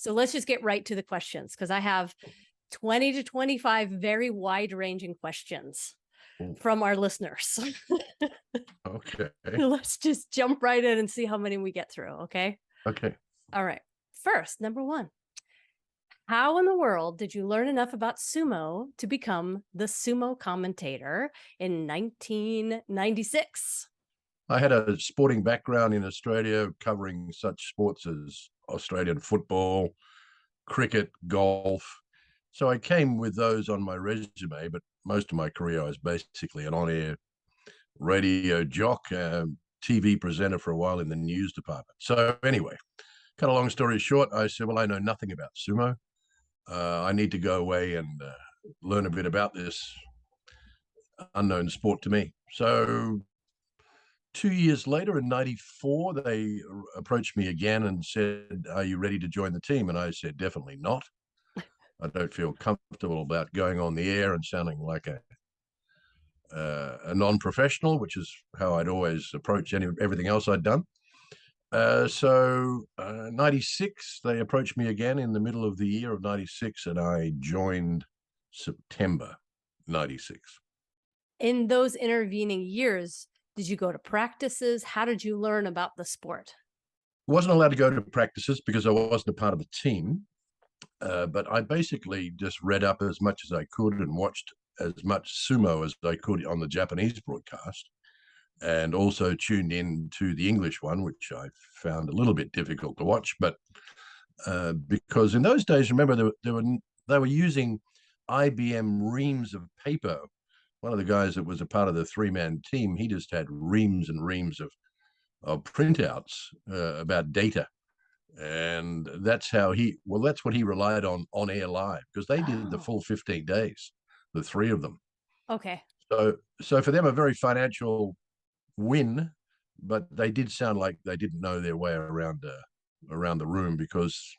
So let's just get right to the questions, because I have 20 to 25 very wide-ranging questions from our listeners. Okay. Let's just jump right in and see how many we get through, okay? Okay. All right. First, number one. How in the world did you learn enough about sumo to become the sumo commentator in 1996? I had a sporting background in Australia, covering such sports as Australian football, cricket, golf. So I came with those on my resume, but most of my career I was basically an on-air radio jock, TV presenter for a while in the news department. So anyway, cut a long story short, I said, well, I know nothing about sumo. I need to go away and learn a bit about this unknown sport to me. So 2 years later, in '94, they approached me again and said, are you ready to join the team? And I said, definitely not. I don't feel comfortable about going on the air and sounding like a non-professional, which is how I'd always approach everything else I'd done. So 96, they approached me again in the middle of the year of 96, and I joined September 96. In those intervening years, did you go to practices? How did you learn about the sport? Wasn't allowed to go to practices because I wasn't a part of the team. But I basically just read up as much as I could and watched as much sumo as I could on the Japanese broadcast, and also tuned in to the English one, which I found a little bit difficult to watch. But because in those days, remember, they were using IBM reams of paper. One of the guys that was a part of the three-man team, he just had reams and reams of printouts about data. And that's what he relied on air live, because they did the full 15 days, the three of them. Okay. So for them, a very financial win, but they did sound like they didn't know their way around the room, because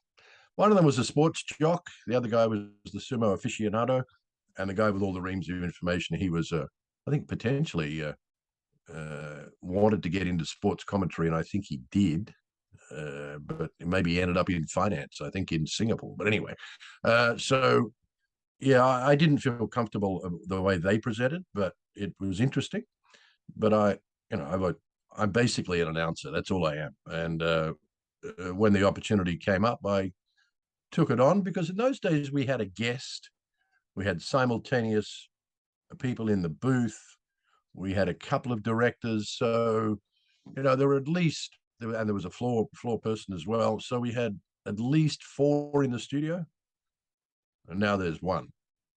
one of them was a sports jock, the other guy was the sumo aficionado, and the guy with all the reams of information, he was, I think, potentially wanted to get into sports commentary, and I think he did. But maybe he ended up in finance, I think, in Singapore. But anyway, so yeah, I didn't feel comfortable the way they presented, but it was interesting. But I'm basically an announcer. That's all I am. And when the opportunity came up, I took it on, because in those days we had a guest, we had simultaneous people in the booth, we had a couple of directors. So, there were at least, and there was a floor person as well. So we had at least 4 in the studio, and now there's 1,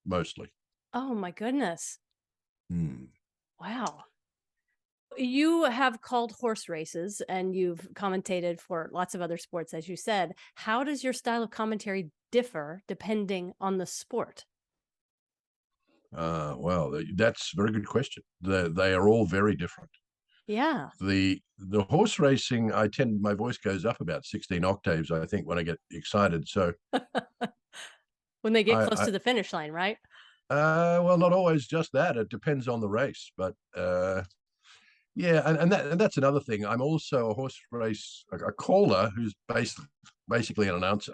mostly. Oh my goodness. Hmm. Wow. You have called horse races and you've commentated for lots of other sports, as you said. How does your style of commentary differ depending on the sport? Well, that's a very good question. They are all very different. Yeah. The horse racing, my voice goes up about 16 octaves, I think, when I get excited. So When they get close to the finish line, right? Well, not always just that. It depends on the race, but yeah, and that's another thing. I'm also a horse race a caller who's basically an announcer.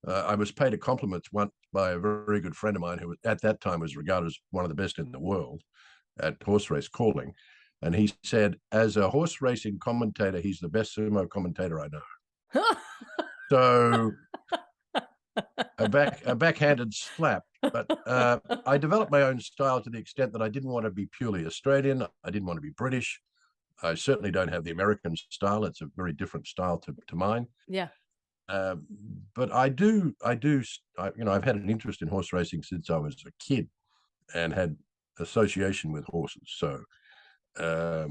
I was paid a compliment once by a very good friend of mine who at that time was regarded as one of the best in the world at horse race calling. And he said, as a horse racing commentator, he's the best sumo commentator I know. So a backhanded slap. But I developed my own style to the extent that I didn't want to be purely Australian. I didn't want to be British. I certainly don't have the American style. It's a very different style to mine. Yeah. But I've had an interest in horse racing since I was a kid and had association with horses. So I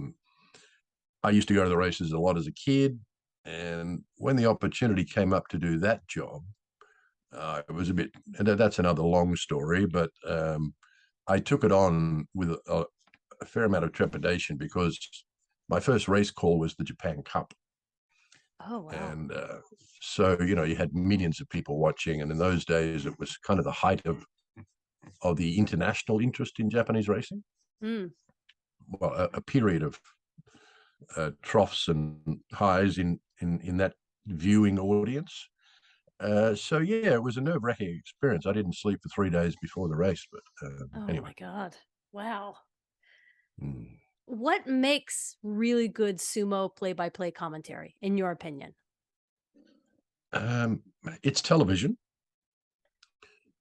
used to go to the races a lot as a kid. And when the opportunity came up to do that job, it was a bit, and that's another long story, but I took it on with a fair amount of trepidation, because my first race call was the Japan Cup. Oh, wow. And so, you had millions of people watching. And in those days, it was kind of the height of the international interest in Japanese racing. Mm. Well, a period of troughs and highs in that viewing audience. So yeah, it was a nerve-wracking experience. I didn't sleep for 3 days before the race, but Oh anyway. my God. Wow. Mm. What makes really good sumo play-by-play commentary, in your opinion? Um, it's television,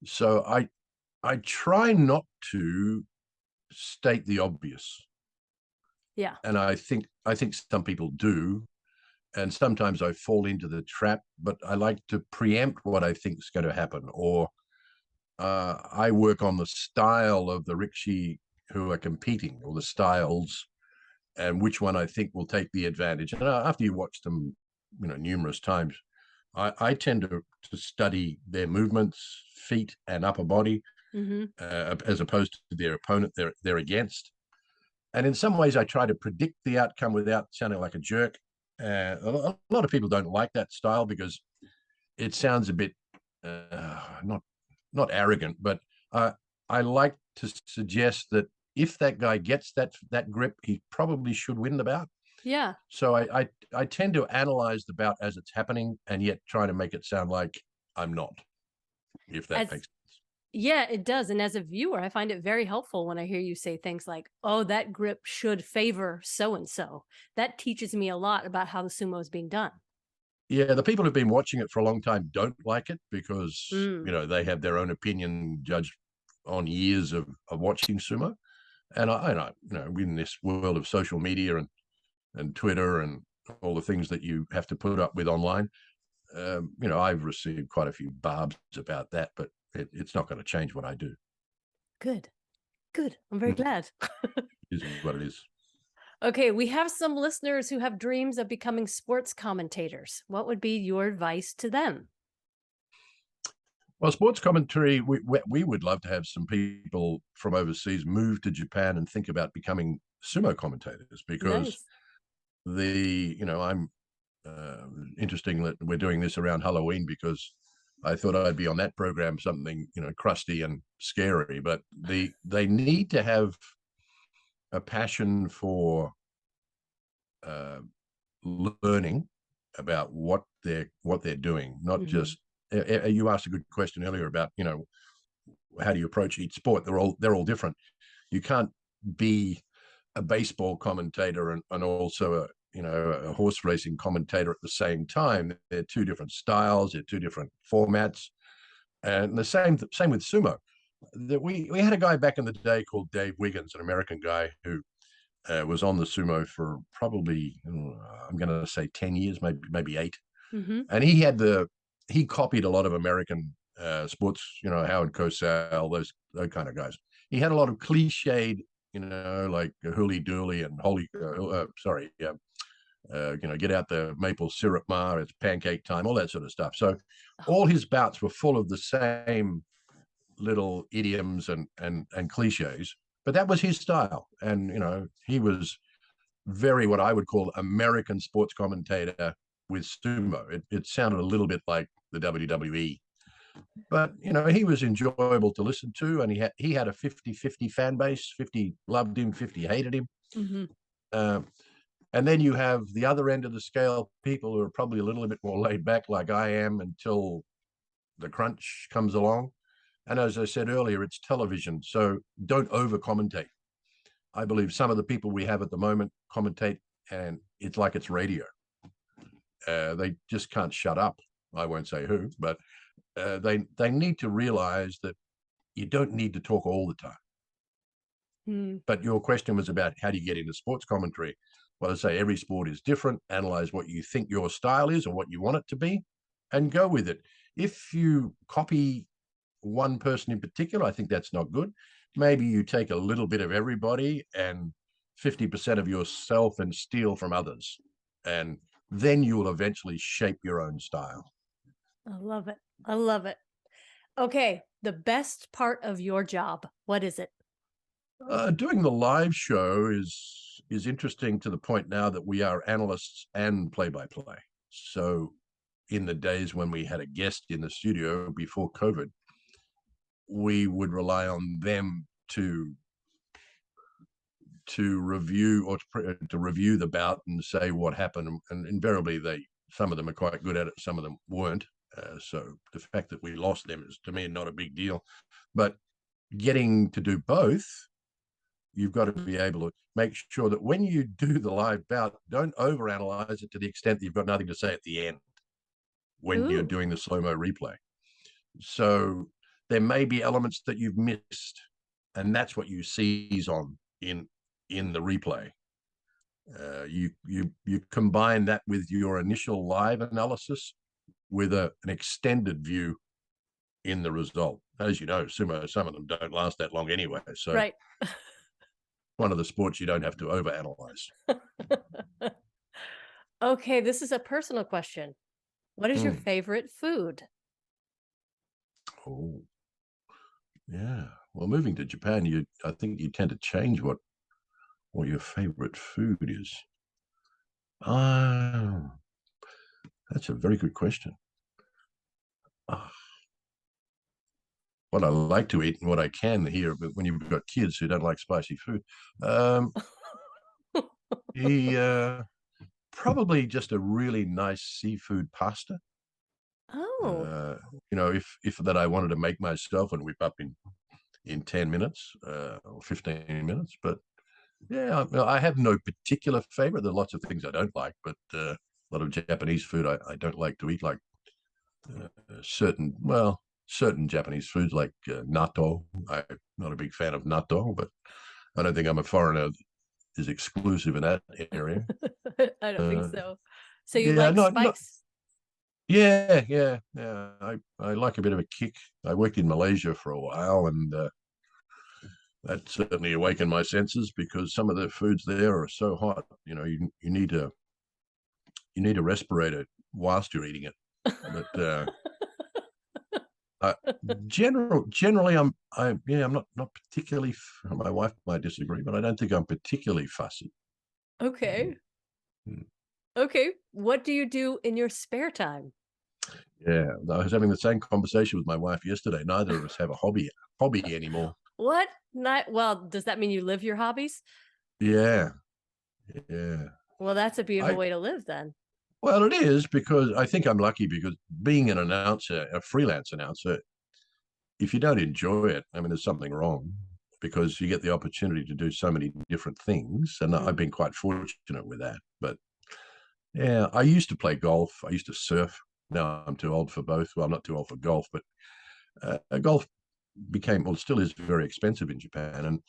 so I try not to state the obvious, Yeah. and I think some people do, and sometimes I fall into the trap. But I like to preempt what I think is going to happen, or I work on the style of the rickshaw who are competing, or the styles, and which one I think will take the advantage. And after you watch them, numerous times, I tend to study their movements, feet and upper body, Mhm. as opposed to their opponent they're against. And in some ways, I try to predict the outcome without sounding like a jerk. A lot of people don't like that style because it sounds a bit not arrogant, but I like to suggest that if that guy gets that grip, he probably should win the bout. Yeah. So I tend to analyze the bout as it's happening, and yet try to make it sound like I'm not, if that As makes sense. Yeah, it does, and as a viewer, I find it very helpful when I hear you say things like, "Oh, that grip should favor so and so." That teaches me a lot about how the sumo is being done. Yeah, the people who've been watching it for a long time don't like it because Mm. they have their own opinion judged on years of watching sumo. And I in this world of social media and Twitter and all the things that you have to put up with online, I've received quite a few barbs about that, but it's not going to change what I do. Good. Good. I'm very It glad. is what it is. Okay, we have some listeners who have dreams of becoming sports commentators. What would be your advice to them? Well, sports commentary, we would love to have some people from overseas move to Japan and think about becoming sumo commentators, because Nice. I'm interesting that we're doing this around Halloween, because I thought I'd be on that program, something crusty and scary. But they need to have a passion for uh, learning about what they're doing, not Mhm. just. You asked a good question earlier about how do you approach each sport. They're all different. You can't be a baseball commentator and also a horse racing commentator at the same time. They're two different styles. They're two different formats. And the same with sumo. That we had a guy back in the day called Dave Wiggins, an American guy who was on the sumo for probably I'm going to say 10 years, maybe eight. Mhm. And he copied a lot of American sports, Howard Cosell, those kind of guys. He had a lot of cliched, like hooly dooly and get out the maple syrup, ma, it's pancake time, all that sort of stuff. So Oh, all his bouts were full of the same little idioms and cliches, but that was his style. And he was very, what I would call, American sports commentator with sumo. It sounded a little bit like the WWE, but he was enjoyable to listen to, and he had a 50-50 fan base. 50 loved him, 50 hated him. mhm. Um, and then you have the other end of the scale, people who are probably a little bit more laid back, like I am, until the crunch comes along. And as I said earlier, it's television, so don't over commentate. I believe some of the people we have at the moment commentate, and it's like it's radio. They just can't shut up. I won't say who, but they need to realize that you don't need to talk all the time. Mm. But your question was about how do you get into sports commentary? Well, I say every sport is different. Analyze what you think your style is or what you want it to be, and go with it. If you copy one person in particular, I think that's not good. Maybe you take a little bit of everybody and 50% of yourself and steal from others. And then you will eventually shape your own style. I love it. I love it. Okay, the best part of your job, what is it? Doing the live show is interesting to the point now that we are analysts and play-by-play. So in the days when we had a guest in the studio before COVID, we would rely on them to review, or to review the bout and say what happened. And invariably, some of them are quite good at it, some of them weren't. So the fact that we lost them is, to me, not a big deal. But getting to do both, you've got to be able to make sure that when you do the live bout, don't overanalyze it to the extent that you've got nothing to say at the end when you're Ooh. doing the slow-mo replay. So there may be elements that you've missed, and that's what you seize on in the replay. You combine that with your initial live analysis with an extended view in the result. As you know, sumo, some of them don't last that long anyway. So Right. one of the sports you don't have to overanalyze. Okay, this is a personal question. What is your Mm. favorite food? Oh, yeah. Well, moving to Japan, I think you tend to change what your favorite food is. Ah, that's a very good question. Ah, what I like to eat and what I can here, but when you've got kids who don't like spicy food, um, he probably just a really nice seafood pasta. Oh, Uh, if that I wanted to make myself and whip up in 10 minutes or 15 minutes, but yeah, I have no particular favorite. There are lots of things I don't like, but a lot of Japanese food I don't like to eat, like certain Japanese foods like natto. I'm not a big fan of natto, but I don't think I'm a foreigner is exclusive in that area. I don't think Uh, so. So you yeah, like not spice? yeah. I like a bit of a kick. I worked in Malaysia for a while, and that certainly awakened my senses because some of the foods there are so hot. You need a respirator whilst you're eating it. But uh, generally, I'm not particularly. My wife might disagree, but I don't think I'm particularly fussy. Okay. Mm. Okay. What do you do in your spare time? Yeah, I was having the same conversation with my wife yesterday. Neither of us have a hobby anymore. What? Not well, does that mean you live your hobbies? Yeah, yeah. Well, that's a beautiful I way to live then. Well, it is because I think I'm lucky because being an announcer, a freelance announcer, if you don't enjoy it, I mean, there's something wrong because you get the opportunity to do so many different things, and I've Mm. been quite fortunate with that. But yeah, I used to play golf. I used to surf. Now I'm too old for both. Well, I'm not too old for golf, but golf still is very expensive in Japan, and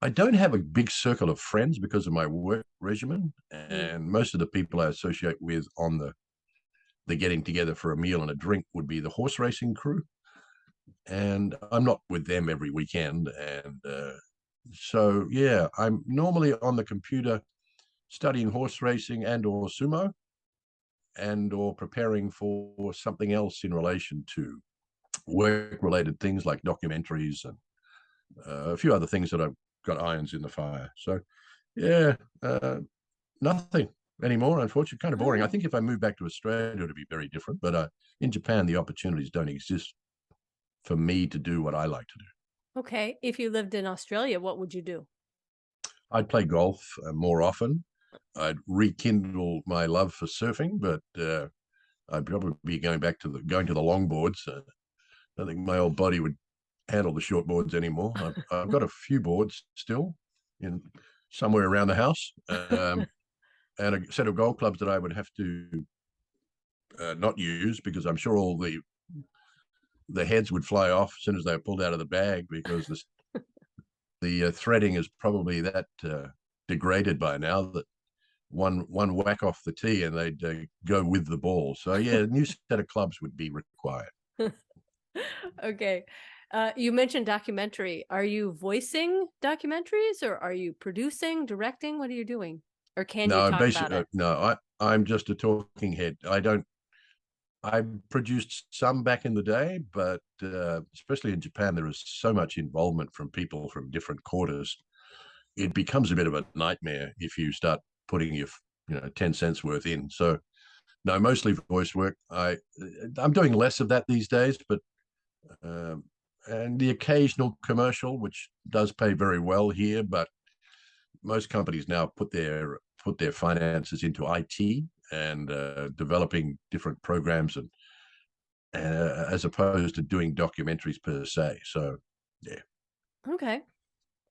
I don't have a big circle of friends because of my work regimen, Mm. and most of the people I associate with on the getting together for a meal and a drink would be the horse racing crew, and I'm not with them every weekend, and so yeah, I'm normally on the computer studying horse racing and or sumo and or preparing for something else in relation to work related things like documentaries and a few other things that I've got irons in the fire. So yeah, nothing anymore. Unfortunately, kind of boring. I Oh, think if I move back to Australia, it'd be very different. But in Japan, the opportunities don't exist for me to do what I like to do. okay. If you lived in Australia, what would you do? I'd play golf more often. I'd rekindle my love for surfing, but I'd probably be going to the longboards. I think my old body would handle the short boards anymore. I've got a few boards still in somewhere around the house, and a set of golf clubs that I would have to not use because I'm sure all the heads would fly off as soon as they were pulled out of the bag because the threading is probably that degraded by now that one whack off the tee and they'd go with the ball. So yeah, a new set of clubs would be required. Okay. You mentioned documentary. Are you voicing documentaries or are you producing, directing? What are you doing? Or can you No, talk about basically, it? no. I'm just a talking head. I don't. I produced some back in the day, but especially in Japan, there is so much involvement from people from different quarters. It becomes a bit of a nightmare if you start putting your 10 cents worth in. So no, mostly voice work. I'm doing less of that these days, but um, and the occasional commercial, which does pay very well here, but most companies now put their finances into IT and developing different programs and as opposed to doing documentaries per se. So, yeah. Okay.